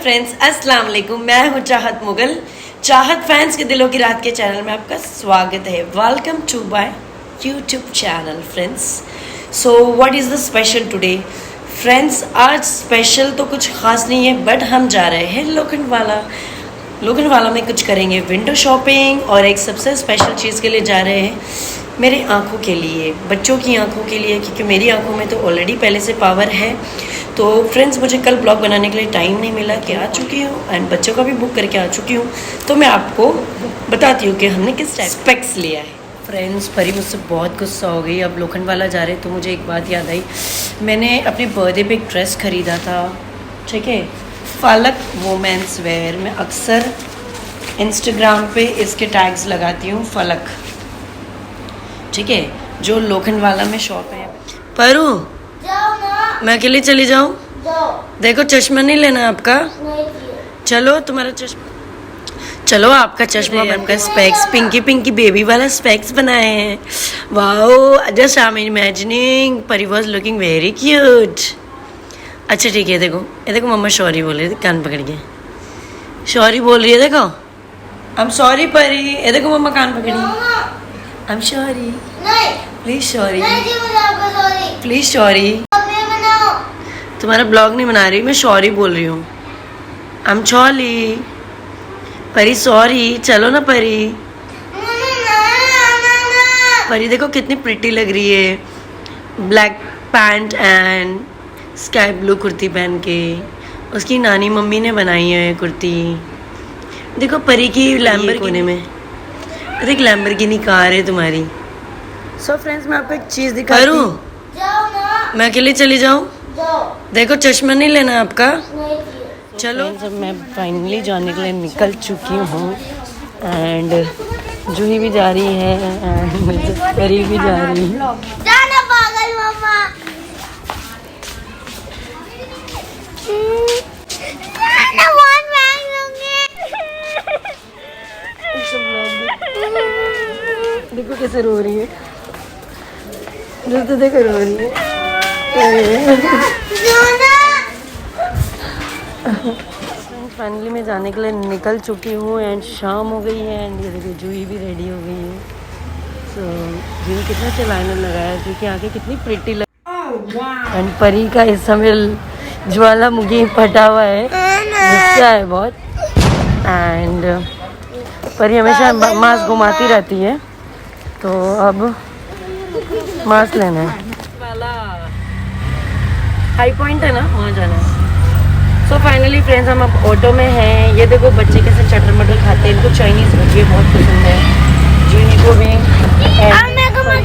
Friends, अस्सलाम वालेकुम। मैं हूँ चाहत मुगल। चाहत फैंस के दिलों की रात के चैनल में आपका स्वागत है। Welcome to my YouTube channel friends. So what is the special today friends? आज स्पेशल तो कुछ ख़ास नहीं है, बट हम जा रहे हैं लोखंडवाला में कुछ करेंगे विंडो शॉपिंग, और एक सबसे स्पेशल चीज़ के लिए जा रहे हैं, मेरी आँखों के लिए, बच्चों की आँखों के लिए, क्योंकि मेरी आँखों में तो ऑलरेडी पहले से पावर है। तो फ्रेंड्स, मुझे कल ब्लॉग बनाने के लिए टाइम नहीं मिला कि आ चुकी हूँ, एंड बच्चों का भी बुक करके आ चुकी हूँ। तो मैं आपको बताती हूँ कि हमने किस टाइप स्पेक्स लिया है। फ्रेंड्स, परी मुझसे बहुत गुस्सा हो गई। अब लोखंडवाला जा रहे तो मुझे एक बात याद आई, मैंने अपने बर्थडे पे एक ड्रेस ख़रीदा था, ठीक है, फलक वोमेंस वेयर। मैं अक्सर इंस्टाग्राम पे इसके टैग्स लगाती हूँ, फलक, ठीक है, जो लोखंडवाला में शॉप है। परू, मैं अकेले चली जाऊँ? देखो, चश्मा नहीं लेना आपका? चलो, तुम्हारा चश्मा, चलो आपका चश्मा बनकर स्पेक्स, पिंकी पिंकी बेबी वाला स्पेक्स बनाए हैं। Wow, just I am imagining परी वाज लुकिंग वेरी क्यूट। अच्छा ठीक है, देखो ये देखो, मम्मा सॉरी बोल रही थी, कान पकड़ के सॉरी बोल रही है। देखो, आई एम सॉरी परी। ये देखो, मम्मा कान पकड़ी, I am sorry, please sorry, please sorry. तुम्हारा ब्लॉग नहीं बना रही, मैं सॉरी बोल रही हूँ, आई एम सॉरी परी, सॉरी। चलो ना परी। परी देखो कितनी प्रिटी लग रही है, black pant and sky blue kurti पहन के। उसकी नानी मम्मी ने बनाई है कुर्ती। देखो परी की लैम्बर कोने में, देख लैम्बोर्गिनी कार है तुम्हारी। सो फ्रेंड्स, मैं आपको एक चीज़ दिखा दूँ, मैं अकेले चली जाऊँ? देखो, चश्मा नहीं लेना आपका? चलो, जब मैं फाइनली जाने के लिए निकल चुकी हूँ, एंड जूही भी जा रही है, एंड परी भी जा रही है। जाना पागल मम्मा, जाना बहुत महंगे। देखो कैसे रो रही है, तो देखो रो रही है। फाइनली मैं जाने के लिए निकल चुकी हूँ, एंड शाम हो गई है, एंड ये देखिए जूही भी रेडी हो गई है। सो जूही कितना चलाने लगाया, क्योंकि आगे कितनी प्रिटी लग। एंड परी का इस समय ज्वालामुखी फटा हुआ है, गुस्सा है बहुत। एंड परी हमेशा मास्क घुमाती रहती है, तो अब मास्क लेना है। हाई पॉइंट है ना, वहाँ जाना है। सो फाइनली फ्रेंड्स, हम अब ऑटो में हैं। ये देखो बच्चे कैसे चटर मटर खाते हैं, इनको चाइनीज़ भजिए बहुत पसंद है, जीनी को भी, को भी।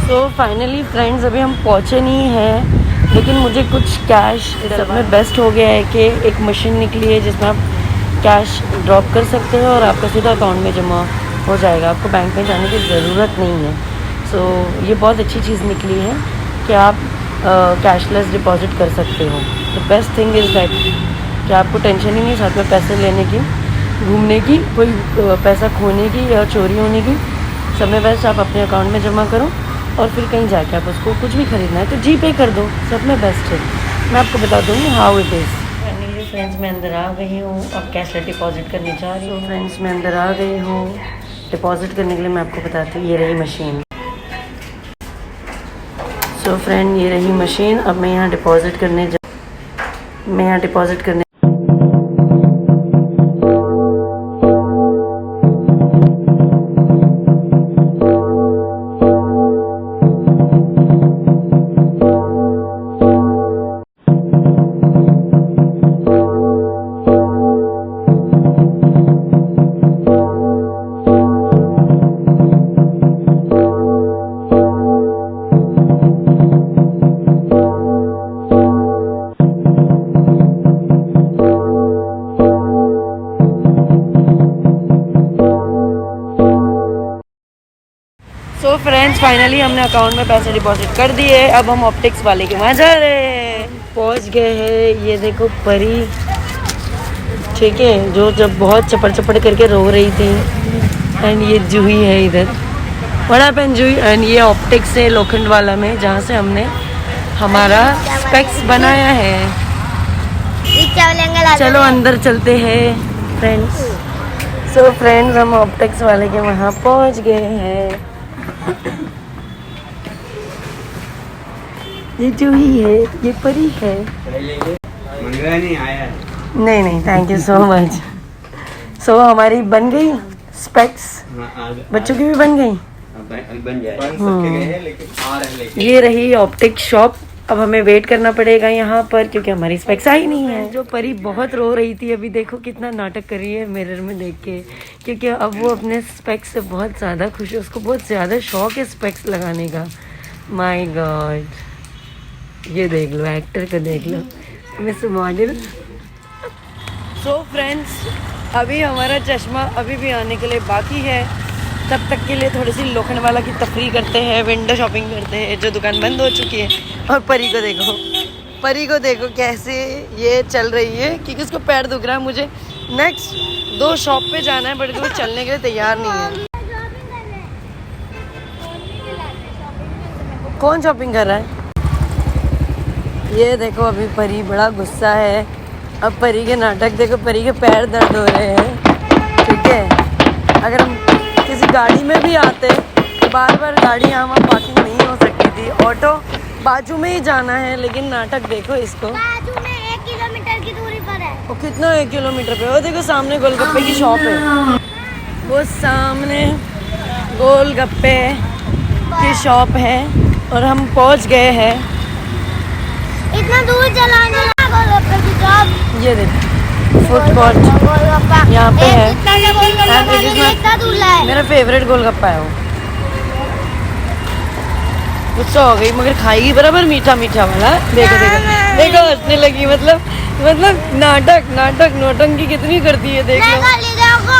सो फाइनली फ्रेंड्स, अभी हम पहुँचे नहीं हैं, लेकिन मुझे कुछ कैश, सब में बेस्ट हो गया है कि एक मशीन निकली है जिसमें आप कैश ड्रॉप कर सकते हो और आपका सीधा अकाउंट में जमा हो जाएगा, आपको बैंक में जाने की ज़रूरत नहीं है। सो ये बहुत अच्छी चीज़ निकली है कि आप कैशलेस डिपॉजिट कर सकते हो। The best thing is that कि आपको टेंशन ही नहीं साथ में पैसे लेने की, घूमने की, कोई पैसा खोने की या चोरी होने की। समय बेस्ट आप अपने अकाउंट में जमा करो, और फिर कहीं जाके आप उसको कुछ भी ख़रीदना है तो जी पे कर दो, सब में बेस्ट है। मैं आपको बता दूँगी how it is. Finally friends, मैं अंदर आ गई हूँ, अब कैशलेस डिपॉजिट करने जा रही हूँ। फ्रेंड्स, मैं अंदर आ गई हूँ, डिपॉजिट करने के लिए मैं आपको बताती हूँ, ये रही मशीन। सो फ्रेंड, ये रही मशीन। अब मैं यहाँ डिपॉजिट करने सो फ्रेंड्स, फाइनली हमने अकाउंट में पैसे डिपॉजिट कर दिए। अब हम ऑप्टिक्स वाले के वहाँ जा रहे हैं, पहुँच गए हैं। ये देखो परी, ठीक है, जो जब बहुत चपड़ चपड़ करके रो रही थी, एंड ये जूही है इधर। What happened Juhi? एंड ये ऑप्टिक्स है लोखंड वाला में, जहाँ से हमने हमारा स्पेक्स बनाया है। चलो अंदर चलते हैं फ्रेंड्स। सो फ्रेंड्स, हम ऑप्टिक्स वाले के वहाँ पहुँच गए हैं। ये जूही है, ये परी है। मंगला नहीं आया। नहीं, थैंक यू सो मच। सो हमारी बन गई स्पेक्स, बच्चों की भी बन गई। बन जाए लेकिन आ रहे ये रही ऑप्टिक शॉप। अब हमें वेट करना पड़ेगा यहाँ पर, क्योंकि हमारी स्पेक्स आई नहीं है। जो परी बहुत रो रही थी, अभी देखो कितना नाटक कर रही है मिरर में देख के, क्योंकि अब वो अपने स्पेक्स से बहुत ज़्यादा खुश है। उसको बहुत ज़्यादा शौक है स्पेक्स लगाने का। माय गॉड, ये देख लो, एक्टर को देख लो, मिस मॉडल। सो फ्रेंड्स, अभी हमारा चश्मा अभी भी आने के लिए बाकी है। तब तक के लिए थोड़ी सी लोखंड वाला की तफरी करते हैं, विंडो शॉपिंग करते हैं, जो दुकान बंद हो चुकी है। और परी को देखो कैसे ये चल रही है, क्योंकि उसको पैर दुख रहा है। मुझे नेक्स्ट 2 शॉप पे जाना है, बट वो चलने के लिए तैयार नहीं है। कौन शॉपिंग कर रहा है? ये देखो, अभी परी बड़ा गुस्सा है। अब परी के नाटक देखो, परी के पैर दर्द हो रहे हैं। ठीक है, अगर हम किसी गाड़ी में भी आते तो बार बार गाड़ी यहाँ पार्किंग नहीं हो सकती थी। ऑटो बाजू में ही जाना है, लेकिन नाटक देखो इसको। बाजू में 1 किलोमीटर की दूरी पर है। वो कितना 1 किलोमीटर पे? वो देखो सामने गोलगप्पे की शॉप है, वो सामने गोलगप्पे की शॉप है और हम पहुँच गए हैं। इतना दूर चलाने गोलगप्पे की शॉप। ये देखो फूड कोर्ट यहाँ पे है। इतना दूर है। मेरा फेवरेट गोलगप्पा है वो। गुस्सा हो गई, मगर खाएगी बराबर मीठा वाला। देखो हंसने लगी। मतलब नाटक नौटंकी कितनी करती है, देख लो।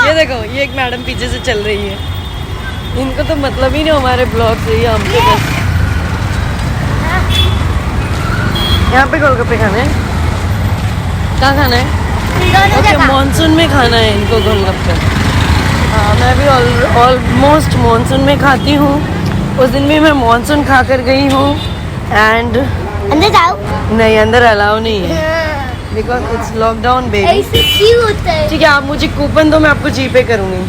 ये देखो, ये एक मैडम पीछे से चल रही है। इनको तो मतलब ही नहीं हमारे ब्लॉग से, ही हमसे बस। यहाँ पे गोलगप्पे खाने हैं। कहाँ खाना है? ओके, मानसून में खाना है इनको गोलगप्पे। हाँ, मैं भी ऑलमोस्ट मानसून में खाती हूँ। उस दिन भी मैं मानसून खा कर गई हूँ। एंड अंदर जाओ। नहीं, अंदर अलाउ नहीं है, बिकॉज इट्स लॉकडाउन बेबी। ऐसे क्यों होता है? ठीक है, आप मुझे कूपन दो, मैं आपको जीपे करूँगी।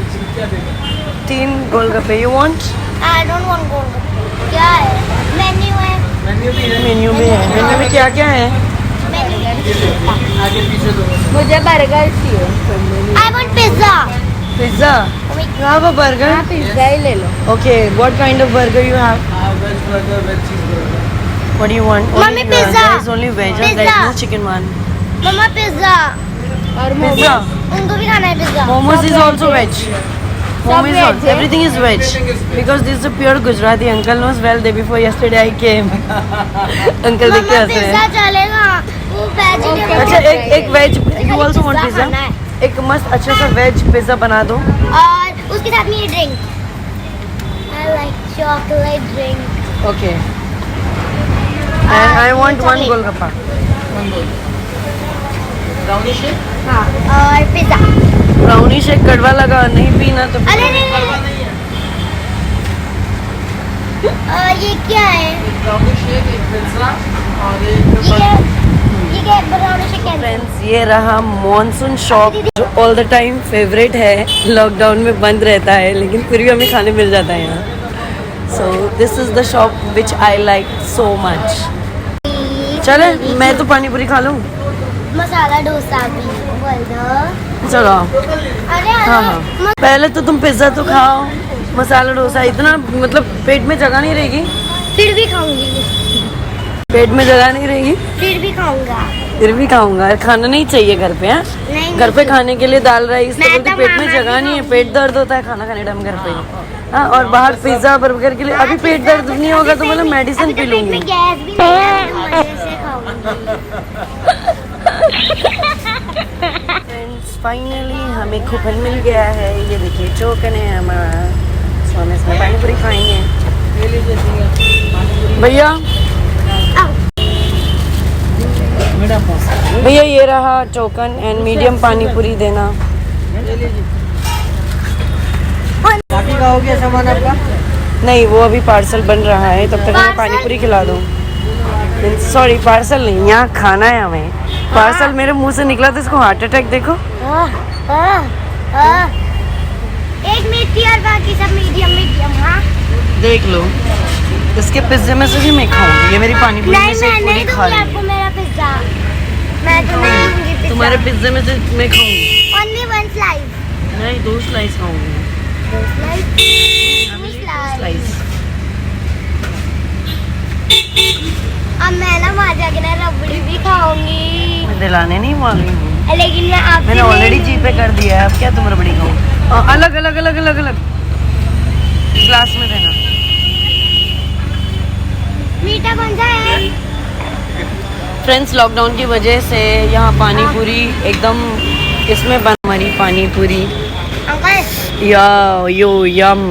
3 गोलगप्पे। You want? I don't want golgappe. क्या है? मेन्यू है। मेन्यू भी है। मेन्यू में क्या क्या है? मुझे बर्गर चाहिए। I want pizza. Pizza? You have a burger? हाँ, पिज्जा ही ले लो। Okay, what kind of burger you have? veg burger, veg cheeseburger. What do you want? Mommy, Only, pizza. There is only veg, there is Pizza. no chicken one. Mamma pizza. और Pizza? उनको भी खाना है pizza. Momos is also veg. Momos veg also, है? everything is veg. Because this is a pure Gujarati. Uncle knows well. Day before yesterday I came. Uncle देख के मम्मा हंस रहे पिज्जा हैं। चलेगा। वो वेजिटेबल। अच्छा, एक veg, you also want pizza? खाना है। एक मस्त अच्छा सा वेज पिज्जा बना दो। और उसके साथ में ये drink. I like chocolate drink. Okay. And I want one chocolate. golgappa. हाँ, और पिज्जा। ब्राउनी शेक कड़वा लगा, नहीं पीना तो अरे नहीं। ये क्या है? ये क्या ब्राउनी शेक है? फ्रेंड्स, ये रहा मॉनसून शॉप, जो ऑल द टाइम फेवरेट है। लॉकडाउन में बंद रहता है, लेकिन फिर भी हमें खाने मिल जाता है यहाँ। So this is the shop which I like so much. चले, मैं तो पानी पूरी खा लूँ। मसाला डोसा भी बोल दो। चलो। अरे हाँ, पहले तो तुम पिज्जा तो खाओ, मसाला डोसा। इतना मतलब पेट में जगह नहीं रहेगी। फिर भी खाऊंगी। पेट में जगह नहीं रहेगी, फिर भी खाऊंगा। फिर भी खाऊंगा। खाना नहीं चाहिए घर पे। हाँ, नहीं, घर पे खाने के लिए दाल राइस, मैं तो तो पेट में मामा जगह भी नहीं है, पेट दर्द होता है खाना खाने टाइम घर पे ही। हाँ, और बाहर पिज्जा बर्गर के लिए अभी पेट दर्द नहीं होगा तो मतलब मेडिसिन पी लूंगी। गैस भी नहीं है, तो मजे से खाऊंगी। फ्रेंड्स, फाइनली हमें कूपन मिल गया है। ये देखिए टोकन है हमारा, तो हम इसमें पानी पूरी खाएंगे। भैया भैया ये रहा टोकन एंड मीडियम पानी पूरी देना। बाकी का हो गया सामान आपका? नहीं, वो अभी पार्सल बन रहा है, तब तक मैं पानी पूरी खिला दूँ। सॉरी, पार्सल नहीं, यहाँ खाना है हमें। पार्सल मेरे मुंह से निकला तो इसको हार्ट अटैक देखो। एक मिर्ची और बाकी सब मीडियम मीडियम। हाँ देख लो, इसके पिज्जे में से भी मैं खाऊंगी। ये मेरी पानी पूरी में से एक पूरी खा रही आपको मेरा पिज्जा। मैं तो नहीं लूंगी है। पिज्जा। तुम्हारे पिज्जे में से मैं खाऊंगी। Only one slice. नहीं, 2 स्लाइस खाऊंगी। स्लाइस। अब मैं ना वहाँ जाके ना रबड़ी भी खाऊंगी। मैं दिलाने नहीं वाली हूँ, लेकिन मैं आपसे मैंने ऑलरेडी जी पे कर दिया है। अब क्या तुम रबड़ी खाओ? अलग अलग अलग अलग अलग ग्लास में देना। मीठा कौन सा है? फ्रेंड्स, लॉकडाउन की वजह से यहाँ पानी पूरी एकदम इसमें बन हमारी पानी पूरी। अंकल या यो यम।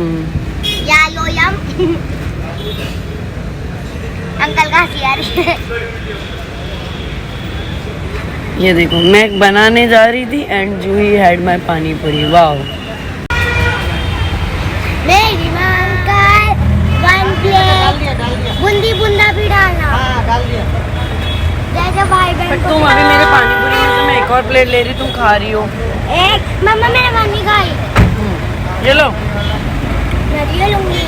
या लो यम। अंकल का हंसी आ रही है। ये देखो, मैं बनाने जा रही थी एंड जूही हैड माय पानी पूरी। वाओ। मेरी माँ का 1 प्लेट बूंदी बूंदा भी डालना। डाल दिया। जैसे भाई बहन बट तुम अभी मेरे पानी पूरी में से मैं एक और प्लेट ले रही, तुम खा रही हो। एक मम्मा मैंने पानी खाई। ये लो। मैं ये लूंगी।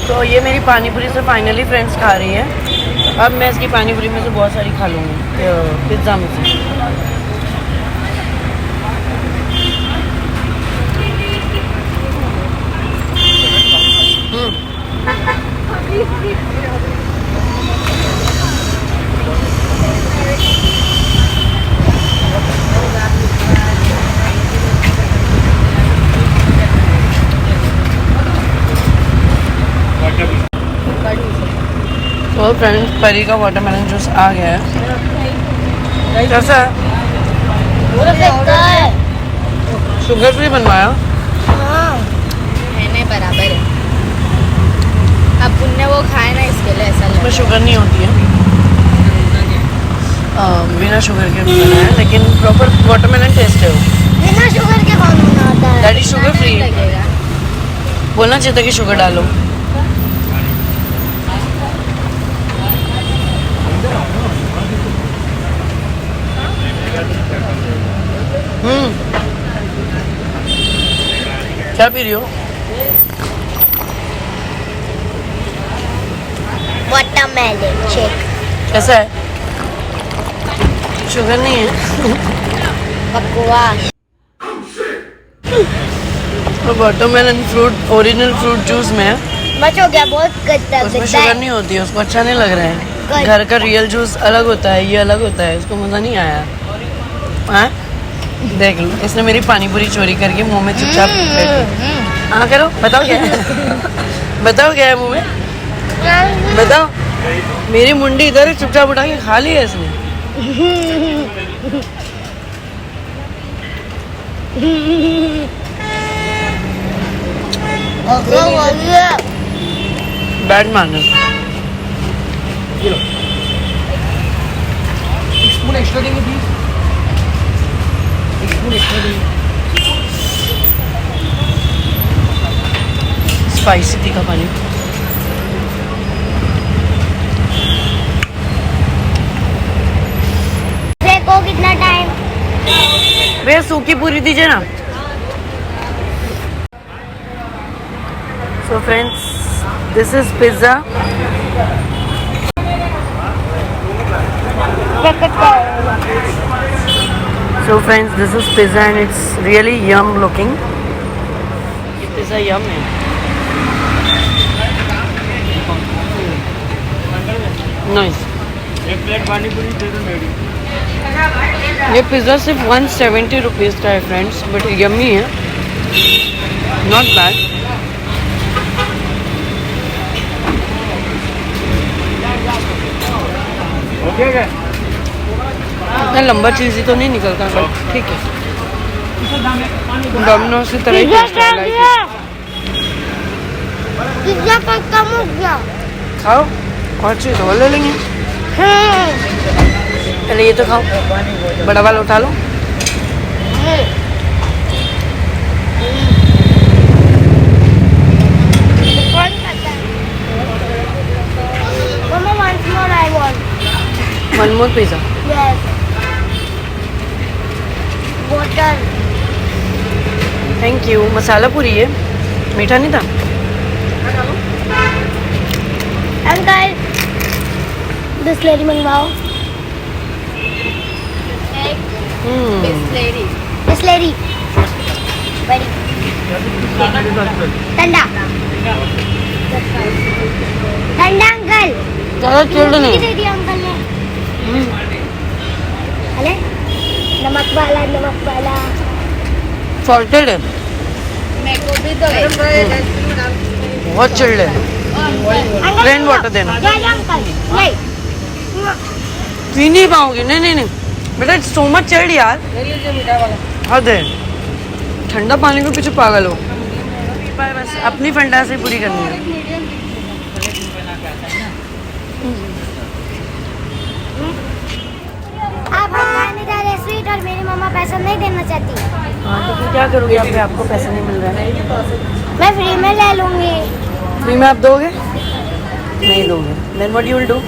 तो ये मेरी पानी पूरी से फाइनली फ्रेंड्स खा रही है। अब मैं इसकी पानी पूरी में से बहुत सारी खा लूँगी पिज्ज़ा में से। तो फ्रेंड्स, परी का वाटरमेलन जूस आ गया है। कैसा है? शुगर फ्री बनवाया? नहीं बराबर है। अब पुण्य वो खाए ना, इसके लिए ऐसा इसमें लगा। शुगर नहीं होती है, बिना शुगर के बना है, लेकिन प्रॉपर वाटरमेलन टेस्ट है वो। बिना शुगर के कौन बनाता है? That is sugar free. लगेगा। बोलना चाहिए था कि शुगर डालो। क्या पी रही हो? Watermelon shake. कैसा है? शुगर नहीं है। बकवास। तो watermelon fruit original fruit juice में है, मच हो गया, बहुत गंदा उसमें गंदा शुगर है। नहीं होती है, उसको अच्छा नहीं लग रहा है। Good. घर का रियल जूस अलग होता है, ये अलग होता है, उसको मज़ा नहीं आया। हाँ, देख लो, इसने मेरी पानी पूरी चोरी करके मुंह में चुपचाप बैठी। हाँ करो, बताओ क्या है? बताओ क्या है मुंह में? बताओ। मेरी मुंडी इधर है, चुपचाप उठा के खा ली है इसने। Bad manners. स्पून एक्स्ट्रा देंगे प्लीज। एक स्पून एक्स्ट्रा देंगे। स्पाइसी तीखा पानी। देखो कितना टाइम। भैया सूखी पूरी दीजिए ना। So friends, this is pizza. So friends, this is pizza and it's really yum looking. ये pizza yum है. Nice. एक प्लेट पानी पूरी दे दो मेरी। ये पिज़्ज़ा सिर्फ 170 रुपीज़ का है फ्रेंड्स, बट यम्मी है, नॉट बैड। ओके क्या? इतना लंबा चीज़ ही तो नहीं निकलता, बट ठीक है। डोमिनोज की तरह ही टेस्ट है, like it. पिज्जा पक्का हो गया। खाओ, और चीज़ और ले लेंगे। पहले ये तो खाओ, बड़ा वाला उठा लो। One more pizza. Yes. Water. Thank you. Masala puri है, मीठा नहीं था. अंकल बिस्लेरी मंगवाओ. बिस्लेरी. बिस्लेरी. बड़ी. ठंडा. ठंडा अंकल. ज़्यादा चिल्ड ये नहीं. दे दिया अंकल ने. अरे नमक वाला. सॉल्टेड है, मेरे को भी दो. बहुत चिल्ड है. अंकल Plain water देना. ले लो अंकल. नहीं. पी नहीं पाऊंगी. नहीं बेटा, इट्स सो मच चिल्ड यार. हद है. ठंडा पानी के पीछे पागल हो. बस अपनी फंटासी पूरी करनी है. आप खाने जा रहे स्वीट और मेरी मम्मा पैसा नहीं देना चाहती. हाँ तो फिर क्या करोगे? आप आपको पैसा नहीं मिल रहा है. मैं फ्री में ले लूंगी. फ्री में आप दोगे? नहीं दोगे. Then what you will do?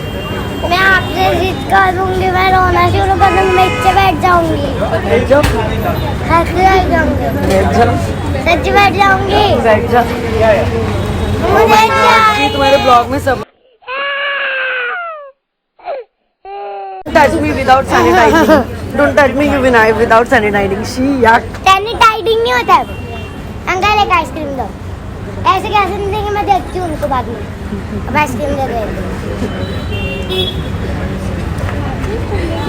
मैं आपसे जिद करूंगी. मैं रोना शुरू कर दूंगी. मैं इच्छा बैठ जाऊंगी. बैठ जाओ. हंस बैठ जाऊंगी. बैठ जाओ. सच बैठ जाऊंगी. बैठ जाओ. मुझे कि तुम्हारे ब्लॉग में सब touch me without sanitising. Don't touch me you without sanitising. शी याक. सैनिटाइजिंग नहीं होता है. अंकल एक आइसक्रीम दो. ऐसे कैसे नहीं देंगे? मैं देखती हूँ उनको बाद में. अब आइसक्रीम दे दे.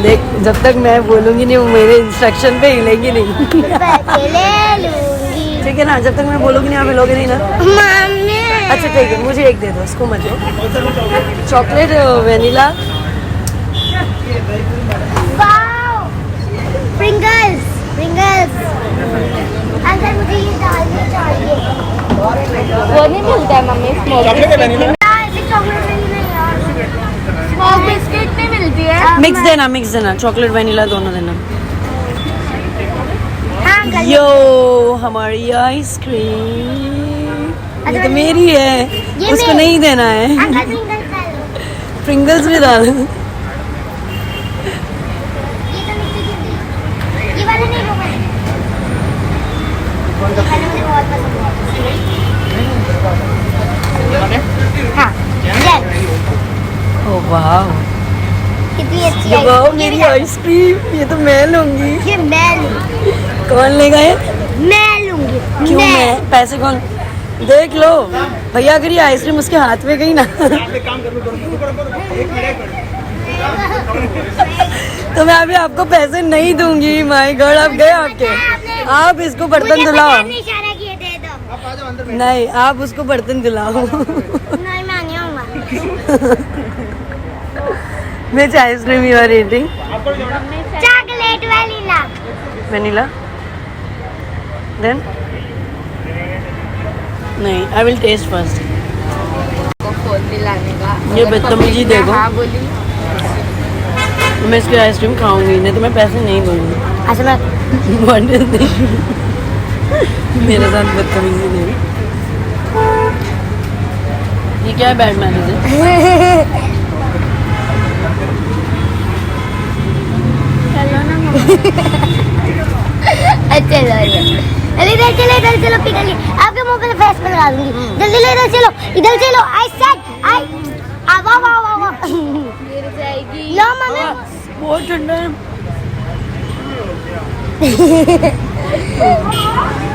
देख, जब तक मैं बोलूंगी नहीं वो मेरे इंस्ट्रक्शन पे हिलेगी नहीं. पैसे ले लूंगी. ठीक है ना? जब तक मैं बोलूंगी नहीं आप हिलोगे नहीं ना. मम्मी. अच्छा ठीक है, मुझे एक दे दो, इसको मत दो. Chocolate vanilla. Wow. Pringles. Uncle मुझे ये डालनी चाहिए. वो नहीं मिलता है मम्मी. स्मोक बिस्किट ऐसे चॉकलेट नहीं यार. स्मोक बिस्किट नहीं मिलती है. मिक्स देना. चॉकलेट वेनिला दोनों देना. हाँ अंकल. यो हमारी आइसक्रीम. ये तो मेरी है, ये उसको मेरी. नहीं देना है. अंकल प्रिंगल्स डालो. प्रिंगल्स भी डाल. ये तो मिट्टी की. ये वाला नहीं लूंगा. ये वाला मुझे बहुत पसंद है. हाँ. ले. ओ वाह, कितनी अच्छी ये है. वाह मेरी आइसक्रीम. ये तो मैं लूंगी. ये मैं लूंगी. कौन लेगा ये? मैं लूंगी. क्यों मैं? पैसे कौन? देख लो भैया, अगर ये आइसक्रीम उसके हाथ में गई ना तो मैं अभी आपको पैसे नहीं दूंगी. माय गॉड, आप गए आपके. आप इसको बर्तन धुलाओ. इशारा किए दे दो. नहीं, आप उसको बर्तन धुलाओ. नहीं मैं नहीं आऊंगा. Which ice-cream you are eating? Chocolate vanilla. Vanilla. Then? नहीं, I will taste first. को खोल दिलाने का. ये बदतमीजी देखो. हाँ बोली. मैं इसकी आइसक्रीम खाऊंगी, नहीं तो मैं पैसे नहीं दूंगी. अच्छा मैं मेरे साथ बदतमीजी नहीं. ये क्या है? बैड मैनेज है. अच्छा इधर चलो पिघल. आपके मुंह पे फेस पे लगा दूंगी. जल्दी ले इधर चलो. इधर चलो. I said I. वाह गिर जाएगी. लो मम्मी. बहुत ठंडा है.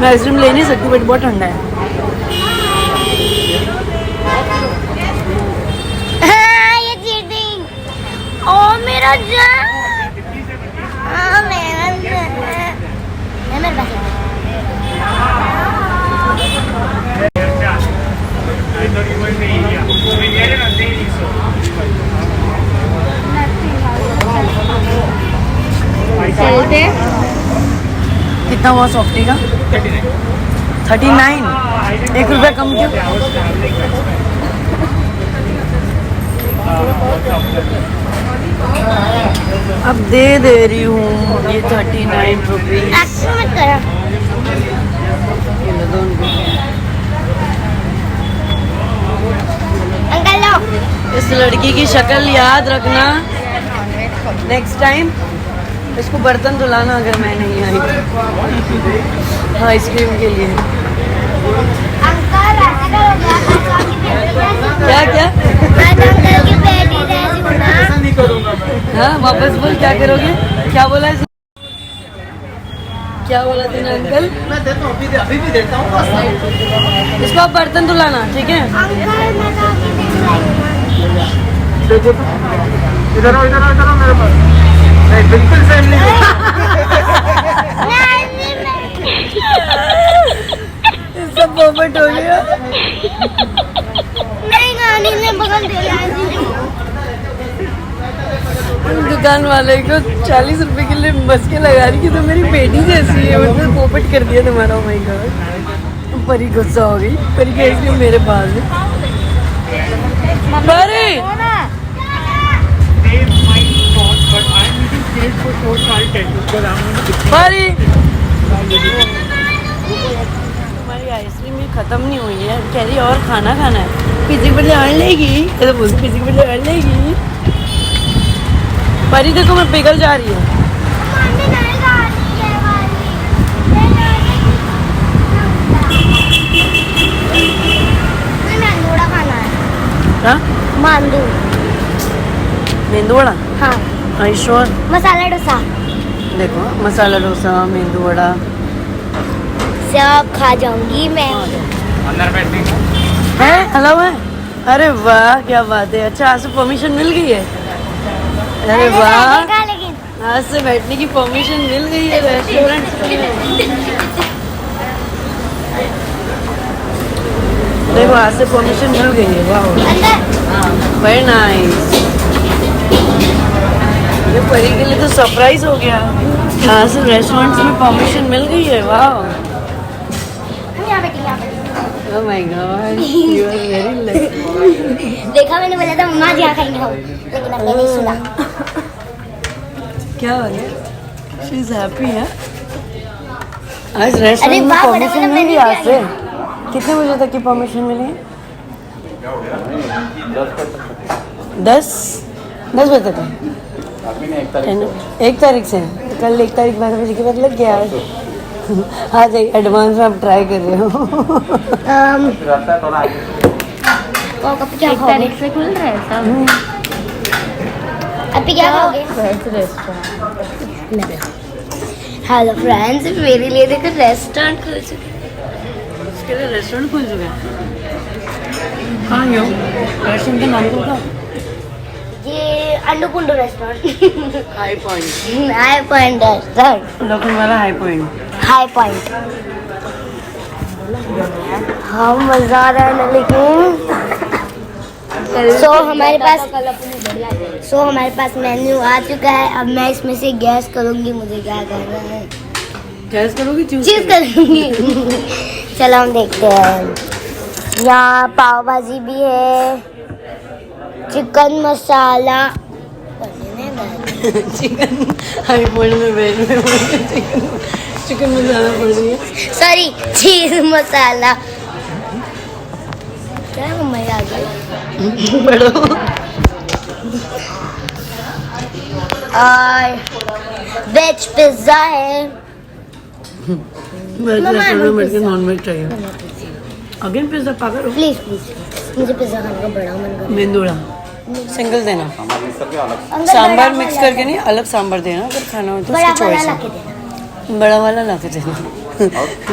मैं आइसक्रीम ले नहीं सकती बट बहुत ठंडा है. हाँ, ये चीटिंग. ओ मेरा जान. मेरा जान. मेरे पास चलते. कितना हुआ सॉफ्टी का? 39. 1 रुपया कम क्यों? अब दे रही हूँ ये 39 रुपीज. एक्शन मत करो. अंकल लो. इस लड़की की शक्ल याद रखना. नेक्स्ट टाइम इसको बर्तन धुलाना अगर मैं नहीं आई हाँ आइसक्रीम के लिए। अंकल ऐसा करोगे क्या क्या अंकल की बेटी जैसी होना। नहीं करूँगा मैं। हाँ वापस बोल क्या करोगे क्या बोला है? क्या बोला तूने अंकल? मैं देता हूँ अभी भी देता हूँ बस। इसको आप बर्तन धुलाना ठीक है। अंकल मैं तो आपकी बेटी लाई हूँ ना। देखो इधर आओ मेरे पास। नहीं बिल्कुल सेम नहीं। सब पोपट हो गया। नहीं नानी ने बगल दे लिया। दुकान वाले को 40 रुपए के लिए बस के लगा रही कि तो मेरी बेटी जैसी है मतलब पोपट कर दिया तुम्हारा। oh my god परी गुस्सा हो गई। परी का इसलिए मेरे पास है। परी परी तुम्हारी आइसक्रीम भी खत्म नहीं हुई है कह रही और खाना खाना है। पिज्जे बदले और लेगी तो बोल पिज्जे बदले और लेगी। परी देखो मैं पिघल जा रही हूँ। मम्मी नहीं खानी है वाली। नहीं मेंदूड़ा खाना है। हाँ मांदू। मेंदू वड़ा हाँ आई श्योर। मसाला डोसा देखो मसाला डोसा मेंदू वड़ा सब खा जाऊंगी मैं। अंदर बैठने का। है अलाउ है। अरे वाह क्या बात है। अच्छा आज से परमिशन मिल गई है। अरे वाह लेकिन आज से बैठने की परमिशन मिल गई है रेस्टोरेंट में। देखो आज से परमिशन मिल गई है। वाह अंदर वेरी नाइस। ये परी के लिए तो सरप्राइज हो गया। आज से रेस्टोरेंट्स में परमिशन मिल गई है। वाह यहाँ बैठी यहाँ बैठी। Oh my God, you are very lucky. देखा मैंने बोला था मम्मा जी यहाँ खाएंगे हम लेकिन आपने नहीं सुना। क्या हो गया? She is happy है। आज अरे रेस्टोरेंट में वाह, बड़ा परमिशन बड़ा मिली menu आज से। दिया कितने बजे तक की परमिशन मिली? 10 बजे तक है। 1 तारीख से कल 1 तारीख 12 बजे के बाद लग गया आज। हाँ जाइए एडवांस में आप ट्राई कर रहे हो। कब क्या खाओगे? से खुल रहा है सब। अभी क्या खाओगे? हेलो फ्रेंड्स मेरे लिए देखो रेस्टोरेंट खुल चुका है। उसके लिए रेस्टोरेंट खुल चुका है। कहाँ गए हो? रेस्टोरेंट का नाम क्या था? ये अंडुपुंडू restaurant. High Point. High Point restaurant. Local वाला हाई पॉइंट। High Point. हाँ मजा आ रहा है ना लेकिन सो हमारे पास मेन्यू आ चुका है। अब मैं इसमें से गैस करूंगी मुझे क्या करना है। गैस करोगी चीज करूंगी। चलो हम देखते हैं। यहाँ पाव भाजी भी है चिकन मसाला चिकन हाई पॉइंट में वेज में चिकन मसाला पड़ रही है। सॉरी चीज मसाला क्या मजा आ गया। बड़ो और वेज पिज्जा है। वेज रेस्टोरेंट में बैठ के नॉन वेज चाहिए। अगेन पिज्जा पागल हो। प्लीज प्लीज मुझे पिज्जा खाने का बड़ा मन कर मेंदूड़ा सिंगल देना। रहा सांभर मिक्स करके नहीं अलग सांभर देना अगर खाना हो तो बड़ा उसकी वाला चॉइस लाके है। देना। बड़ा वाला ला के देना।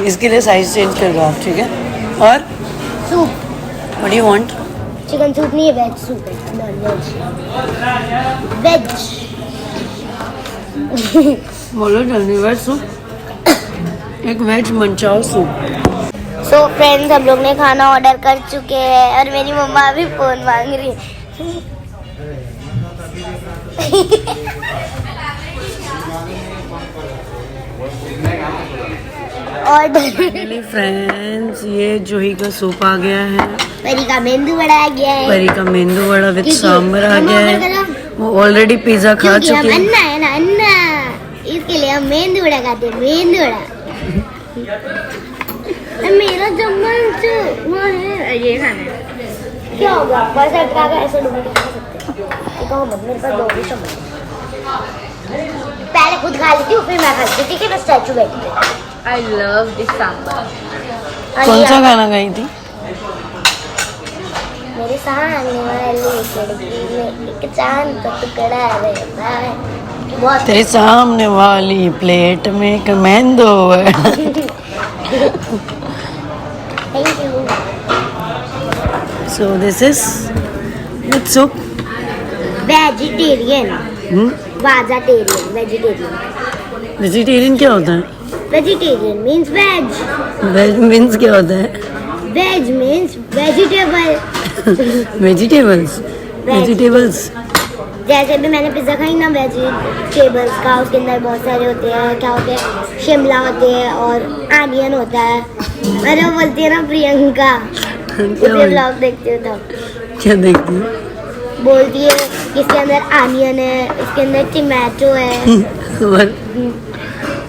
इसके लिए साइज चेंज कर दो आप ठीक है। और soup what do you want? Chicken soup नहीं है वेज सूप है नॉन वेज बोलो जल्दी वेज सूप एक veg manchow soup. So friends हम लोग ने खाना ऑर्डर कर चुके हैं और मेरी मम्मा भी फोन मांग रही है। फाइनली फ्रेंड्स ये जूही का सूप आ गया है। परी का मेंदू वड़ा आ गया है। परी का मेंदू वड़ा विद क्योंकि सांभर आ हम गया ऑर्डर है। करा वो ऑलरेडी पिज्जा खा क्योंकि हम चुके हैं। अन्ना है ना अन्ना इसके लिए हम मेंदू वड़ा खाते हैं मेंदू वड़ा। मेरा चम्मच वहाँ है ये खाना है। क्या होगा पैसा का ऐसे डूब के खा सकते हैं। देखो मत मेरे पास 2 भी चम्मच खा लेती हूँ फिर मैं खाती हूँ, ठीक है? मैं स्टैचू बैठी हूँ। I love this sambar. कौन सा गाना गाई थी? मेरे सामने वाली खिड़की में एक चांद का टुकड़ा रहता है। बहुत तेरे सामने वाली प्लेट में एक मैंदो है। Thank you. So this is with soup. Vegetarian, vegetarian, vegetarian. Vegetarian क्या होता है? Vegetarian means veg, veg means क्या होता है? Veg means vegetable. Vegetables, vegetables. जैसे भी मैंने पिज्जा खाई ना वेजिटेबल्स का, उसके अंदर बहुत सारे होते हैं, क्या होते हैं, शिमला होते हैं और आनियन होता है। अरे वो बोलती है ना प्रियंका, उसके ब्लॉग देखती हो तब क्या देखती है? बोलती है कि इसके अंदर आनियन है, इसके अंदर टमाटो है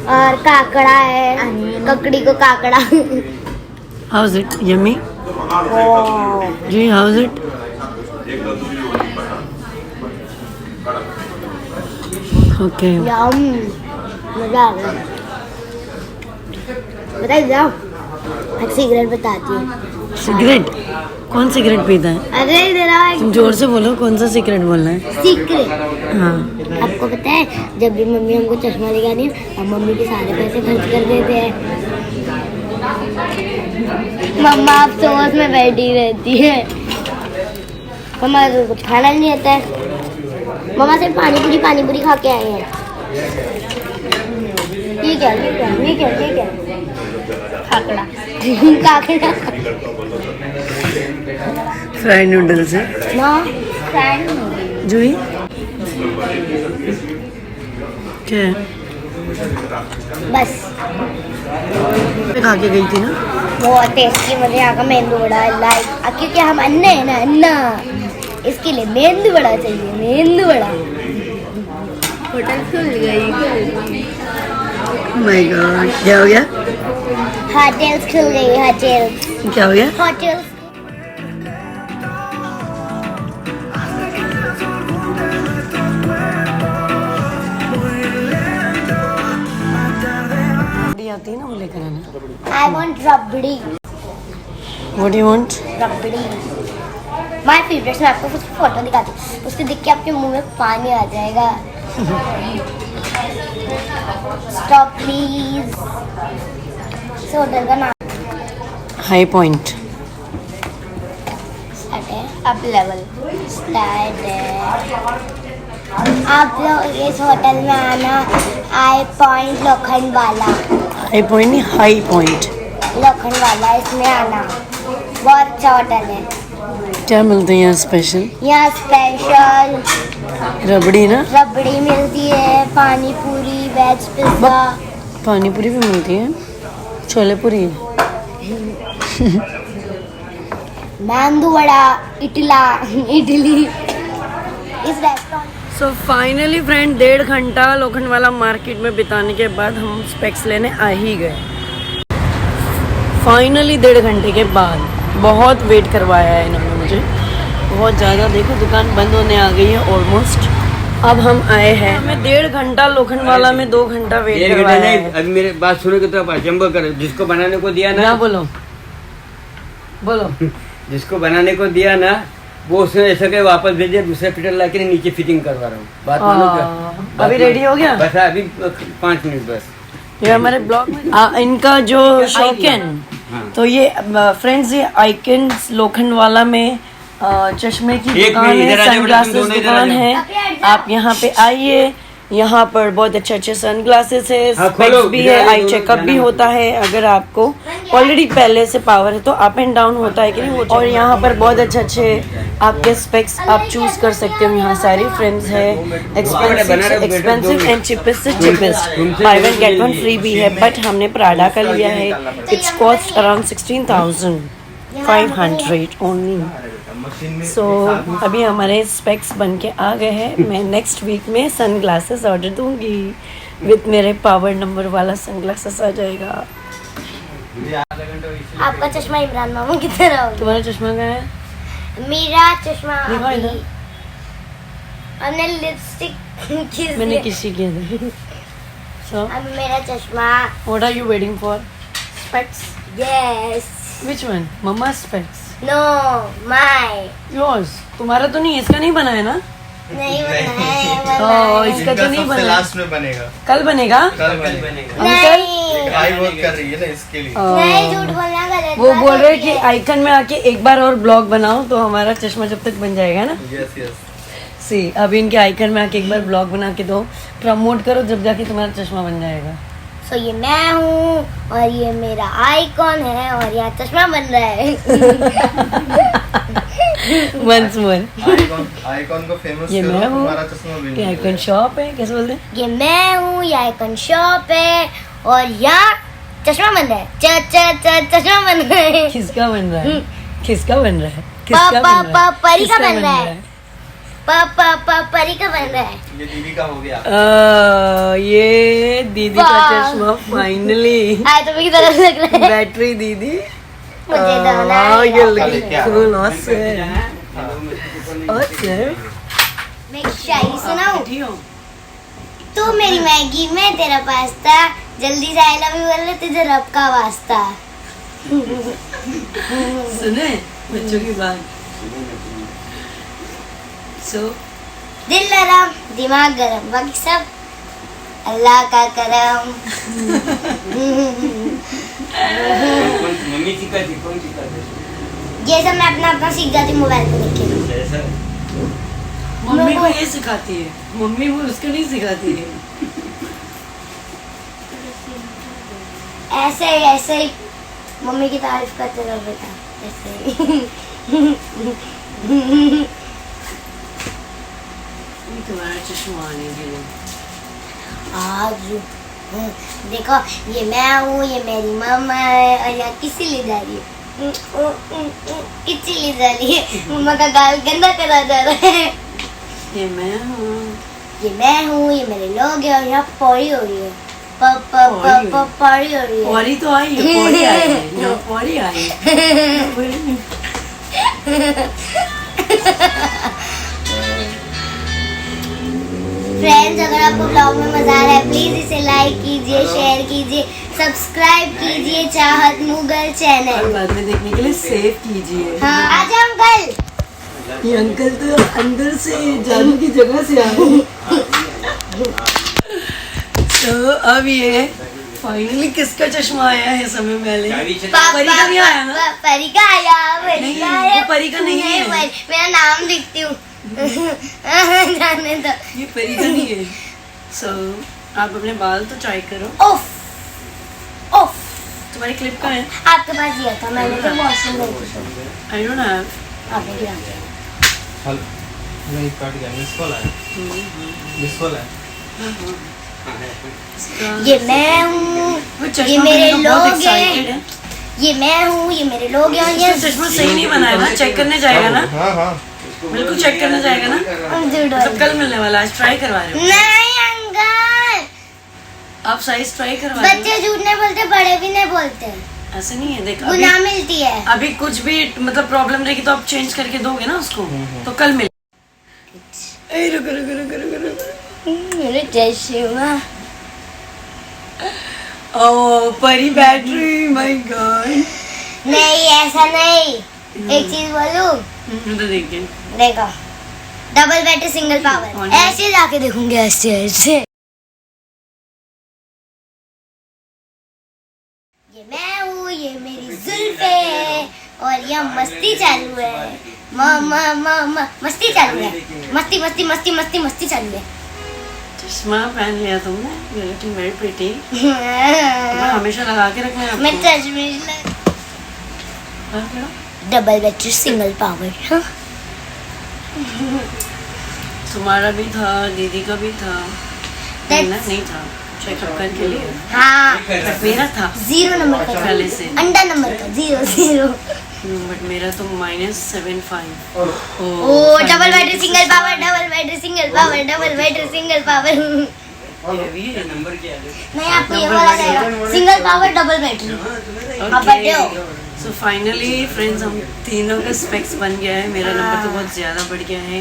और काकड़ा है, ककड़ी को काकड़ा। How's it? Yummy? Ji, how's it? Okay. यम, मजा आ गया। बताइए जाओ, एक सिगरेट बताती हूँ। सिगरेट? कौन सिगरेट पीता है? अरे इधर आओ, तुम जोर से बोलो, कौन सा सिगरेट बोलना है? सीक्रेट। हाँ। आपको पता है जब भी मम्मी हमको चश्मा लेगानी है, हम मम्मी के सारे पैसे खर्च कर देते हैं। मम्मा अफसोस में बैठी रहती है, मम्मा को कुछ खाना नहीं आता है। मम्मा सिर्फ पानी पूरी खा के आए हैं। ठीक है, ठीक है, ठीक है, ठीक है। काकड़ा काकड़ा फ्राइड नूडल्स है ना, फ्राइड जूही। क्या है? बस खा के गई थी ना? बहुत टेस्टी। मुझे यहाँ का मेंदू वड़ा लाइक, क्योंकि हम अन्ना है ना, अन्ना, इसके लिए मेंदू वड़ा चाहिए, मेंदू वड़ा। होटल खुल गई। माय गॉड, क्या हो गया? होटल्स खुल गई, होटल्स, क्या हो गया? होटल्स। आती है ना, वो लेकर आना। I want rabri, What do you want? Rabri my favourite. मैं आपको कुछ फोटो दिखाती हूँ, उसको देख के आपके मुंह में पानी आ जाएगा। Stop please. सो होटल का नाम हाई पॉइंट। स्टार्ट है, अप लेवल स्टार्ट है। आप लोग इस होटल में आना, आई पॉइंट लोखंड वाला, हाई पॉइंट नहीं, हाई पॉइंट। लोखंड वाला, इसमें आना। बहुत अच्छा होटल है। क्या मिलते हैं यहाँ स्पेशल? यहाँ स्पेशल रबड़ी ना? रबड़ी मिलती है, पानी पूरी, वेज पिज्जा, पानी पूरी भी मिलती है, छोले पूरी। मेंदू वड़ा, इडली इस रेस्टोरेंट। सो फाइनली फ्रेंड, 1.5 घंटा लोखंडवाला मार्केट में बिताने के बाद हम स्पेक्स लेने आ ही गए। फाइनली 1.5 घंटे के बाद। बहुत वेट करवाया है इन्होंने मुझे, बहुत ज़्यादा। देखो दुकान बंद होने आ गई है ऑलमोस्ट। अब हम आए हैं, हमें 1.5 घंटा लोखंडवाला में 2 घंटा वेट करवाया है। अभी मेरे बात सुनो तो आप अचंबा करो। जिसको बनाने को दिया ना, बोलो बोलो। जिसको बनाने को दिया ना, वो उसने ऐसा कहे वापस भेजे, दूसरा फिटर ला के नीचे फिटिंग करवा रहा हूँ। बात मानो क्या? अभी रेडी हो गया? बस अभी 5 मिनट बस। ये हमारे ब्लॉग में इनका जो शॉप है, तो ये फ्रेंड्स, ये आइकन लोखंडवाला में चश्मे की दुकान है, सनग्लासेस दुकान है। आप यहाँ पे आइए, यहाँ पर बहुत अच्छे अच्छे सनग्लासेस है, स्पेक्स भी है, आई चेकअप भी होता है। अगर आपको ऑलरेडी पहले से पावर है तो अप एंड डाउन होता है कि नहीं, और यहाँ पर बहुत अच्छे अच्छे आपके स्पेक्स आप चूज कर सकते हो। यहाँ सारी फ्रेंड्स है, एक्सपेंसिव एंड चिपेस्ट से cheapest, by one get one free भी है। बट हमने प्राडा का लिया है, इट्स कॉस्ट अराउंड 16,500 ओनली। सो अभी हमारे स्पेक्स बन के आ गए हैं। मैं नेक्स्ट वीक में सनग्लासेस ऑर्डर दूंगी, विद मेरे पावर नंबर वाला सनग्लासेस आ जाएगा। आपका चश्मा इमरान मामा की तरह हो। तुम्हारा चश्मा क्या है? मेरा चश्मा दिखाओ इधर। हमने लिपस्टिक मैंने किसी किया था। So, अब मेरा चश्मा. what are you waiting for? Specs? Yes. Which one? Mama's specs. No, my. Yours. तुम्हारा तो नहीं, इसका नहीं बना है ना? नहीं बना है. इसका तो नहीं बना. लास्ट में बनेगा. कल बनेगा? कल बनेगा. नहीं. ट्राई बहुत कर रही है ना इसके लिए. नहीं, झूठ बोलना गलत. वो बात बोल रहे होती कि है. आइकन में आके एक बार और ब्लॉग बनाओ तो हमारा चश्मा जब तक बन जाएगा ना. Yes yes. सी अभी इनके आइकन में आके एक बार ब्लॉग बना के दो, प्रमोट करो, जब जाके तुम्हारा चश्मा बन जाएगा. So, ये मैं हूँ और ये मेरा आइकॉन है और यहाँ चश्मा बन रहा है. Once more. आइकॉन को फेमस ये करो मैं हूँ. तुम्हारा चश्मा बन ये जाएगा. आइकन शॉप है, कैसे बोलते हैं? ये मैं हूँ, ये आइकॉन शॉप है और यहाँ चश्मा बन रहा है. चश्मा बन रहा है. किसका बन रहा है? किसका बन रहा है? पा- किसका पा- बन रहा है? पा- परी का किसका बन रहा है. परी का बन रहा है. ये दीदी का हो गया. ये दीदी का वाह. चश्मा फाइनली. आए तो मेरी तरफ लग रहा है. बैटरी दीदी. मुझे तो ना ये यार. लगी क्या? cool, awesome. Awesome. मैं एक शायरी सुनाऊं. बैठी हो? तू मेरी मैगी, मैं तेरा पास्ता, जल्दी से आई लव यू बोल ले, तुझे रब का वास्ता. सुने बच्चों की बात. सो दिल नरम, दिमाग गरम, बाकी सब अल्लाह का करम. मम्मी सिखाती, कौन सिखाती? ये सब मैं अपना अपना सीख जाती हूँ मोबाइल पे देख के. मम्मी को ये सिखाती है, मम्मी वो उसको नहीं सिखाती है. ऐसे ही मम्मी की तारीफ करते रहो बेटा. ऐसे ही. तुम्हारा चश्मा आने के लिए. आज देखो, ये मैं हूँ, ये मेरी मम्मा है और यहाँ किसी ले जा रही है. किसी ले जा रही है. मम्मा का गाल गंदा करा जा रहा है. ये मैं हूँ. ये मैं हूँ, ये मेरे लोग हैं और यहाँ पौड़ी हो रही है. पौड़ी हो रही है. पौड़ी तो आई है, पौड़ी आई है, यहाँ पौड़ी आई है. फ्रेंड्स, अगर आपको ब्लॉग में मजा आ रहा है प्लीज इसे लाइक कीजिए, शेयर कीजिए, सब्सक्राइब कीजिए चाहत मुगल और चैनल. बाद में देखने के लिए सेव कीजिए. हाँ, आजा अंकल. ये अंकल तो अंदर से जादू की जगह से आ रहे. तो अब ये फाइनली किसका चश्मा आया है समय पहले? परी का नहीं आया ना? परी का आया. नहीं, वो परी का नहीं है. मेरा नाम लिखती हूँ. जाने दो. ये परी का नहीं है. सो आप अपने बाल तो ट्राई करो. ओफ. तुम्हारी क्लिप का है? आपके पास ये था, मैंने तो वॉशरूम में की. I don't have. आपने क्या किया? हेलो. नहीं कट गया. मिस कॉल आया. मिस कॉल आया. ये मैं हूँ, वो ये चश्मा मेरे पहनने को बहुत लोग excited हैं. है. ये मैं हूँ, ये मेरे लोग हैं और ये इसका चश्मा सही नहीं बना है ना? चेक करने जाएगा ना? हाँ हाँ. बिल्कुल चेक करने जाएगा ना? मतलब कल मिलने वाला, आज ट्राई करवा रहे हो? नहीं अंकल, आप साइज ट्राई करवा रहे बच्चे झूठ नहीं बोलते, बड़े भी नहीं बोलते. हो? ऐसे नहीं है. देख गुनाह अभी मिलती है. अभी कुछ भी मतलब प्रॉब्लम रहेगी तो आप चेंज करके दोगे ना उसको, तो कल मिल. ए रुको रुको रुको रुको रुको. मेरे चश्मा. ओ परी बैटरी, माय गॉड. नहीं, ऐसा नहीं. एक चीज बोलूं, तो देखिए. देखो, डबल बैटरी सिंगल हाँ पावर. जी. ऐसे जाके देखूंगी, ऐसे ऐसे. ये मैं हूँ, ये मेरी जुल्फे है और यह मस्ती चालू है. मस्ती चालू है. मस्ती मस्ती मस्ती मस्ती मस्ती चालू है. चश्मा पहन लिया तुमने. You looking very pretty. हमेशा लगा के रखना है मैं आपको. चश्मे हाँ, क्या? Double battery single power. हाँ? तुम्हारा भी था, दीदी का भी था. That's- मेरा नहीं था. चेकअप करके लिए. हाँ, बट मेरा था 0 नंबर का. पहले से. अंडा नंबर का 0 बट मेरा तो -75. Oh double battery single power, double battery single power, double battery single power. Heavy है. नंबर क्या है? नहीं, आपको ये वाला रहेगा, सिंगल पावर डबल बैटरी. आप बैठे हो. सो फाइनली फ्रेंड्स हम तीनों का स्पेक्स बन गया है। मेरा नंबर तो बहुत ज़्यादा बढ़ गया है,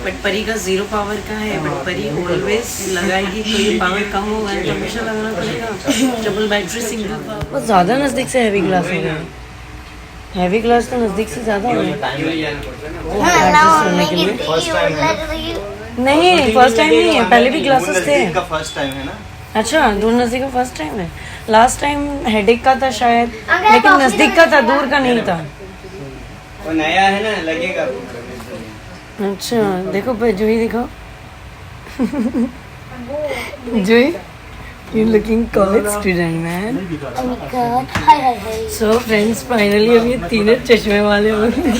बट परी का 0 पावर का है। बट परी ऑलवेज लगाएगी, कोई पावर कम होगा तो हमेशा लगाना पड़ेगा। Double battery single power. बहुत ज़्यादा नज़दीक से हैवी ग्लास हो गया। हैवी ग्लास तो नज़दीक से ज़्यादा हो गया। नहीं, फर्स्ट टाइम नहीं है, पहले भी ग्लासेस थे। फर्स्ट टाइम है ना? अच्छा, दूर नज़दीक का फर्स्ट टाइम है। लास्ट टाइम हेडेक का था शायद, लेकिन नज़दीक का था, दूर का नहीं था। वो नया है ना, लगेगा। अच्छा, देखो जूही दिखो। जूही, you looking college student man. So friends, finally हम ये तीनों चश्मे वाले हो गए।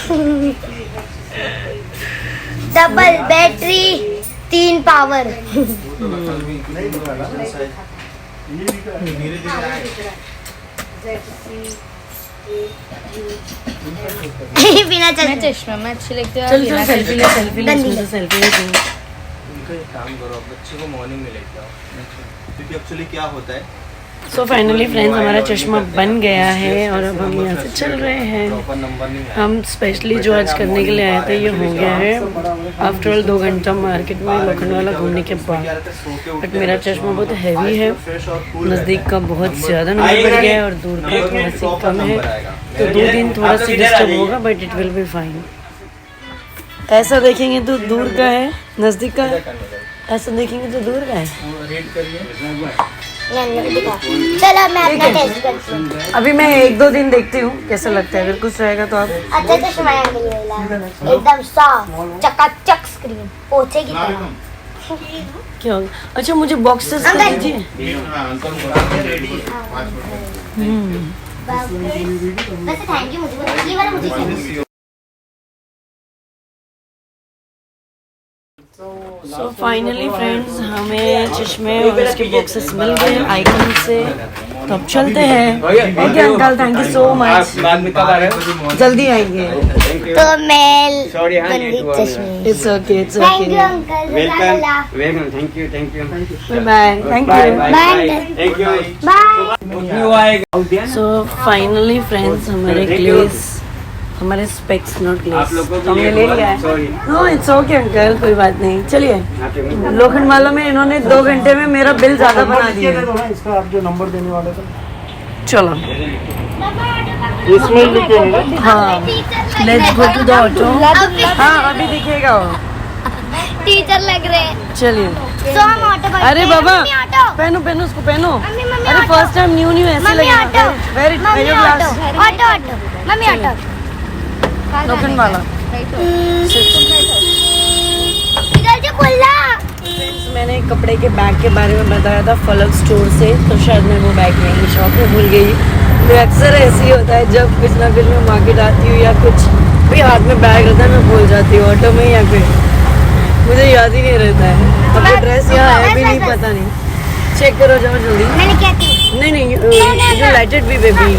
Double battery 3 power. बिना मैं चश्मे में अच्छी लगती हूँ। चल सेल्फी ले इसमें से सेल्फी ले। उनका एक काम करो, आप बच्चे को मॉर्निंग में लेके आओ, क्योंकि एक्चुअली क्या होता है, सो फाइनली फ्रेंड्स हमारा चश्मा बन गया है और अब हम यहाँ से चल रहे हैं। प्रॉपर नंबर नहीं आया। हम स्पेशली जो आज करने के लिए आए थे ये हो गया है। आफ्टर ऑल 2 घंटा मार्केट में लोखंडवाला घूमने के बाद। बट मेरा चश्मा बहुत हैवी है, नज़दीक का बहुत ज़्यादा नंबर बढ़ गया है और दूर का थोड़ा सी कम है। तो 2 दिन थोड़ा सा डिस्टर्ब होगा, but it will be fine. ऐसा देखेंगे तो दूर का है, नज़दीक का है। ऐसा देखेंगे तो दूर का है। चलो मैं अपना टेस्ट करती हूँ। अभी मैं 1-2 दिन देखती हूँ कैसा लगता है। अगर कुछ रहेगा तो आप अच्छा चश्मा है मेरे वाला, एकदम साफ चकाचक स्क्रीन, पोछे की तरह। क्या होगा? अच्छा, मुझे बॉक्सेस कर दीजिए। वैसे थैंक यू, मुझे ये वाला मुझे चाहिए। सो फाइनली फ्रेंड्स हमें चश्मे और उसके बॉक्सेस मिल गए आइकन से। तो अब चलते हैं। Okay uncle, thank you so much. बाद में कब आ रहे हो? जल्दी आएंगे। तो मैं Sorry, हाँ, गंदी network। चश्मे। It's okay, it's thank you okay. Uncle. Welcome, thank you. Bye, thank bye you. Bye Bye. Thank you. Bye. New आएगा। सो फाइनली फ्रेंड्स हमारे Thank you. ग्लेस, हमारे स्पेक्स नॉट ग्लेस आप लोगों को हमने ले लिया है। Sorry। No it's okay uncle, कोई बात नहीं। चलिए, हाँ, लोखंड वालों में इन्होंने 2 घंटे में मेरा बिल ज़्यादा बना दिया। इसका आप जो नंबर देने वाले थे चलो, इसमें लिखेंगे। हाँ, let's go to the auto. हाँ, अभी दिखेगा वो। टीचर लग रहे हैं। चलिए। तो हम ऑटो पकड़ते अरे हैं। बाबा, मम्मी ऑटो। पहनो उसको पहनो। मम्मी अरे ऑटो। फर्स्ट टाइम न्यू ऐसे मम्मी ऑटो। लगेगा। Very mummy very auto. Class auto auto. Mummy auto. लोखंड वाला। इधर जो खुला। फ्रेंड्स, मैंने कपड़े के बैग के बारे में बताया था फलक स्टोर से, तो शायद मैं वो बैग नहीं शॉप में भूल गई। तो अक्सर ऐसे ही होता है, जब कुछ ना कुछ मैं मार्केट आती हूँ या कुछ भी हाथ में बैग रहता है, मैं भूल जाती हूँ ऑटो में या फिर मुझे याद ही नहीं रहता है। अब ड्रेस यहाँ है भी नहीं, पता नहीं। चेक करो जाओ जल्दी। मैंने क्या की? नहीं, यू लाइटेड भी बेबी,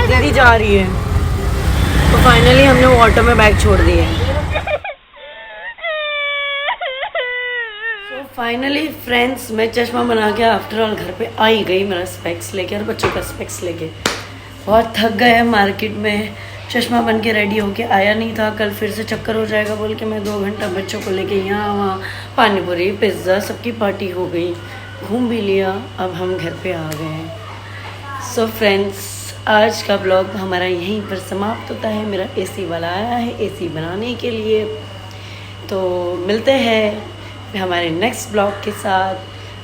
दीदी जा रही है। तो फाइनली हमने वो ऑटो में बैग छोड़ दिए। तो फाइनली फ्रेंड्स मैं चश्मा बना के आफ्टर ऑल घर पे आ ही गई, मेरा स्पेक्स लेके और बच्चों का स्पेक्स लेके। बहुत थक गए मार्केट में, चश्मा बन के रेडी होके आया नहीं था। कल फिर से चक्कर हो जाएगा बोल के मैं 2 घंटा बच्चों को लेके यहाँ वहाँ, पानी पूरी पिज़्ज़ा सबकी पार्टी हो गई, घूम भी लिया। अब हम घर पे आ गए हैं। सो फ्रेंड्स, आज का ब्लॉग हमारा यहीं पर समाप्त होता है। मेरा एसी वाला आया है एसी बनाने के लिए। तो मिलते हैं हमारे नेक्स्ट ब्लॉग के साथ।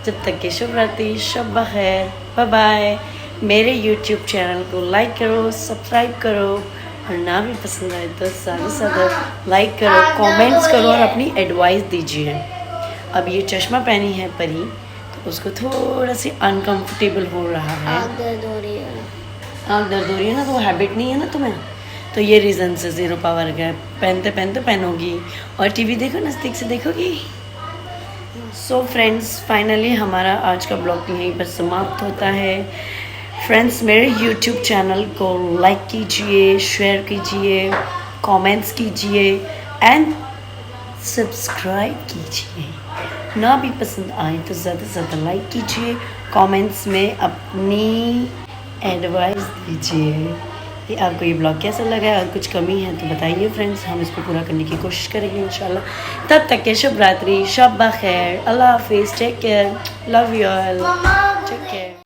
जब तक के शुभ रात्रि, शब बखैर, बाय बाय। मेरे यूट्यूब चैनल को लाइक करो, सब्सक्राइब करो और ना भी पसंद आए तो ज़्यादा से ज़्यादा लाइक करो, कमेंट्स करो और अपनी एडवाइस दीजिए। अब ये चश्मा पहनी है परी, तो उसको थोड़ा सी अनकंफर्टेबल हो रहा है। आँख दर्द हो रही है। आँख दर्द हो रही है ना, तो वो हैबिट नहीं है ना तुम्हें, तो ये रीज़न से 0 पावर का पहनते पहनते पहनोगी और टीवी देखो, नज़दीक से देखोगी। सो फ्रेंड्स, फाइनली हमारा आज का ब्लॉग यहीं पर समाप्त होता है। फ्रेंड्स, मेरे यूट्यूब चैनल को लाइक कीजिए, शेयर कीजिए, कमेंट्स कीजिए एंड सब्सक्राइब कीजिए। ना भी पसंद आए तो ज़्यादा से ज़्यादा लाइक कीजिए, कमेंट्स में अपनी एडवाइस दीजिए। कि आपको ये ब्लॉग कैसा लगा है और कुछ कमी है तो बताइए फ्रेंड्स, हम इसको पूरा करने की कोशिश करेंगे इंशाल्लाह। तब तक के शुभ रात्रि, शब बखैर, अल्लाह हाफिज़, take care, love you all, take care.